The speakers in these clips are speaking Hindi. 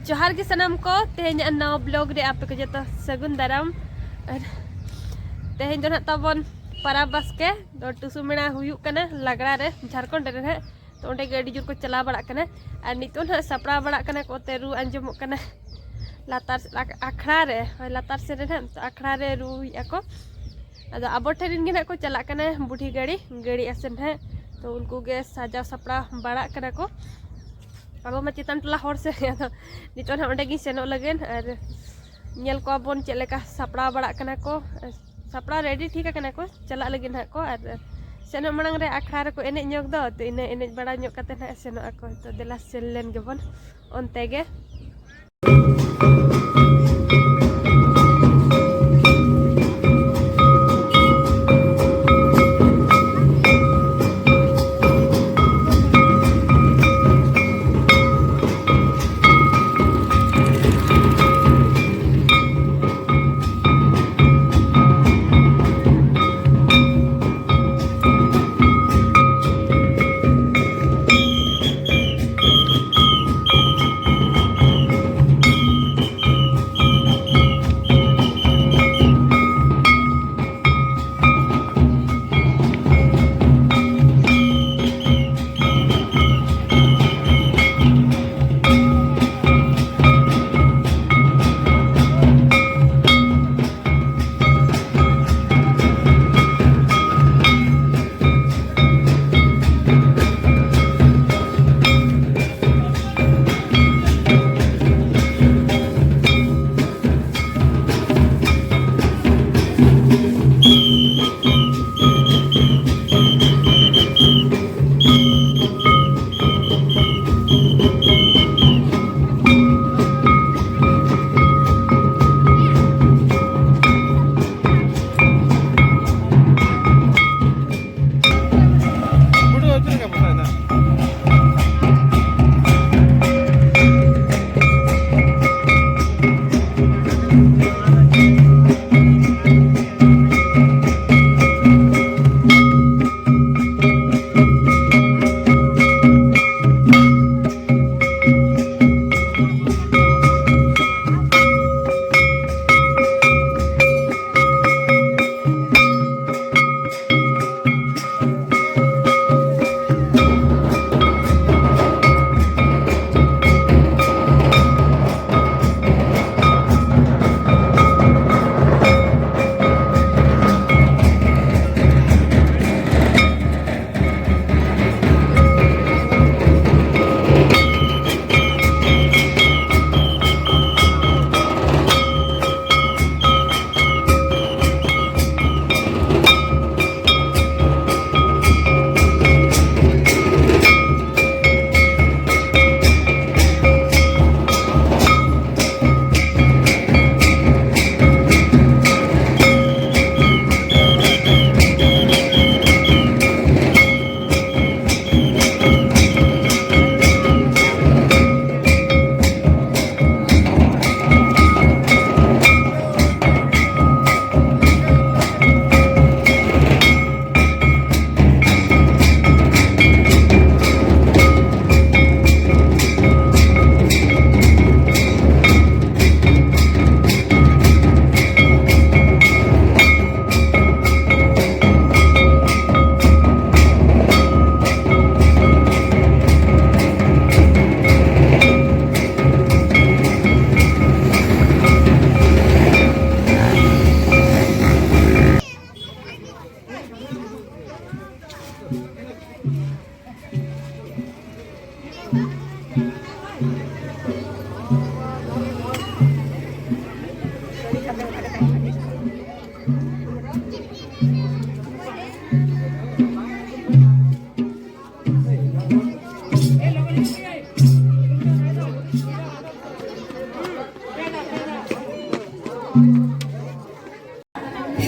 जोहार के सनाम को तेहें नवा ब्लॉग रे आपे को जतो सगुन दाराम तेहें जो तबन पारा बास्के तो टुसु मेणा हुयुक कना लागड़ा रे झारखंड रे है तो ओंडे गे अडी जोर को चला बड़ा कना और नितो ना सपड़ा बड़ा कना को ते रु अंजमो कना लातार आखड़ा रे लातार से रे तो आखड़ा रे रु याको अदो आबो ठेरिन गे ना को चला कना बुढ़ी गाड़ी आसन है तो उनको गे साजा सपड़ा बड़ा कना को अब मैं चितान टला हर से नितो ना ओंडे गी सेनो लगेन और नेल को बोन चलेका सपड़ा बड़ा कना को सपड़ा रेडी ठीक है को चला लगे ना को और सेनो मणंग रे आखड़ा रे को एने ñok दो तो इने एने बड़ा ñok कते ना सेनो ako तो देला सेल लेन गेबन ओनते गे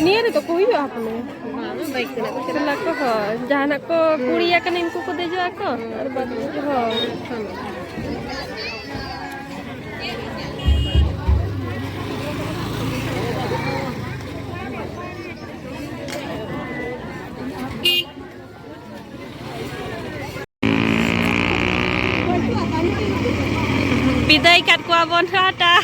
नियर तो कोई आपने बाइक चला को हो जहाना को कुड़िया कने इनको को दे जो को और बाद हो विदाई kat ko abon hata.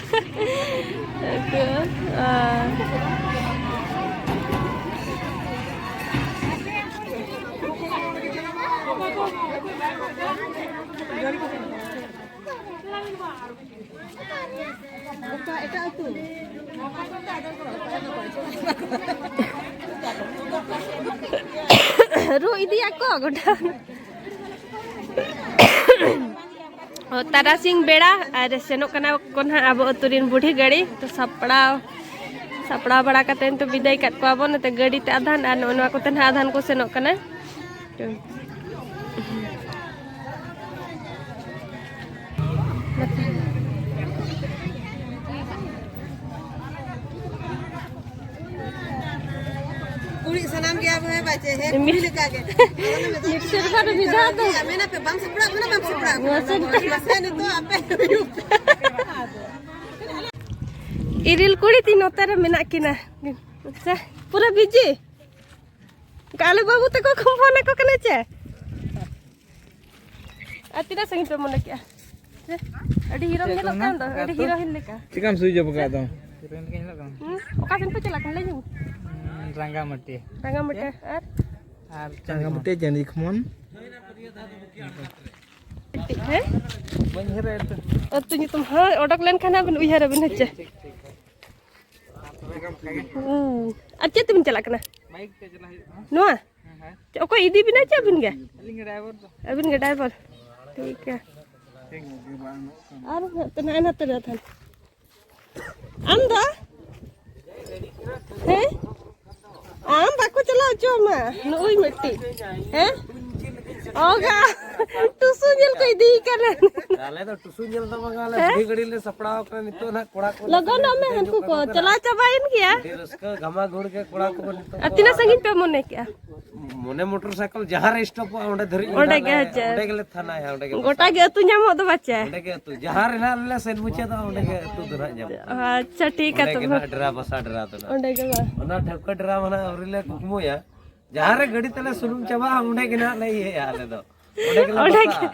Ru ini aku goda. Tarasingh बेड़ा और सेनों कना कोन अब अतुरिन बुढ़ी गाड़ी तो सपड़ा बड़ा कते तो विदाई कट को आबो नते गाड़ी ते आधान और नोनवा को तन आधान को सेनों कना कुड़ी सनाम के अब है बच्चे है कुड़ी लगा के मिक्सर पर विधा दो मैंने पे बम सपड़ा मसन तो आपे इरिल कुड़ी तीन उतर मेना किना अच्छा पूरा बिजी काले बाबू तक को फोन को कने चे अतिरा संगीत पे मन क्या अडी हीरो हेलो कान दो अडी हीरो हिल लेका चिकन सुई जो बका दो हीरोइन के हेलो कान ओका दिन पे चला कन ले जू रंगामटी और रंगामटी जनी खमन है बन हेरे तो तुम हां ओडक लेन खाना बन उइहर बन हचे अच्छा तुम चला कना बाइक पे चला नोआ ओको इदी बिना चे बिन गे लिंग ड्राइवर तो अबिन गे ड्राइवर ठीक है और तो ना तो था अंदा है आम बाको चला जो मा नोई मिट्टी है ओगा टुसु जल कोई दी कर ताले तो टुसु जल तो मंगाले बड़ी गड़ी ले सपड़ाव कर नितो ना कोड़ा को लगन में हमको को चला चबाइन गया फिर उसका घमा घोड़ के कोड़ा को नितो अतिना संगीत पे मोने क्या मोने मोटरसाइकिल जहां रे स्टॉप ओंडे धरी ओंडे के हचे ओंडे के थाना है ओंडे के गोटा के तू न्यामो दो बच्चे ओंडे के तू जहां रे ना ले सेन मुचे तो ओंडे के तू धरा जब अच्छा ठीक है ओंडे के ना डरा बसा डरा तो ना ओंडे के ओना ठपका डरा मना औरिले कुकमोया जहां रे गड़ी तले सुनुम चबा ओंडे के ना नहीं है आले दो ओंडे के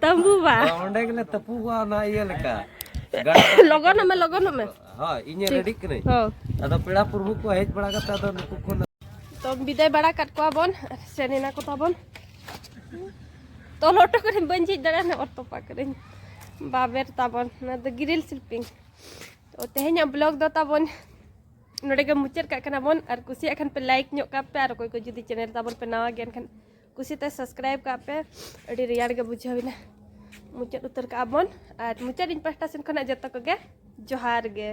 तंबू बा ओंडे के तपू को ना ये लेका लगन में हां इने रेडी करे हां अदा पेड़ा पुरमु को हेज बड़ा कता तो नुकु को तो विदाय बड़ा कट को बन सेनेना को तबन तो लोटो करे बंजी दड़ा ने और तोपा करे बाबेर तबन ना द ग्रिल शिल्पिंग तो तेहन ब्लॉग दो तबन नोडे के मुचर का कना बन और कुसी अखन पे लाइक न्यो का पे और कोई को जुदी चैनल तबन पे नवा गेन खन कुसी ते सब्सक्राइब का पे अडी रियार के बुझाविना मुचर उतर का बन और मुचर इन पास्टा सेन खना जत्ता को गे जोहार गे।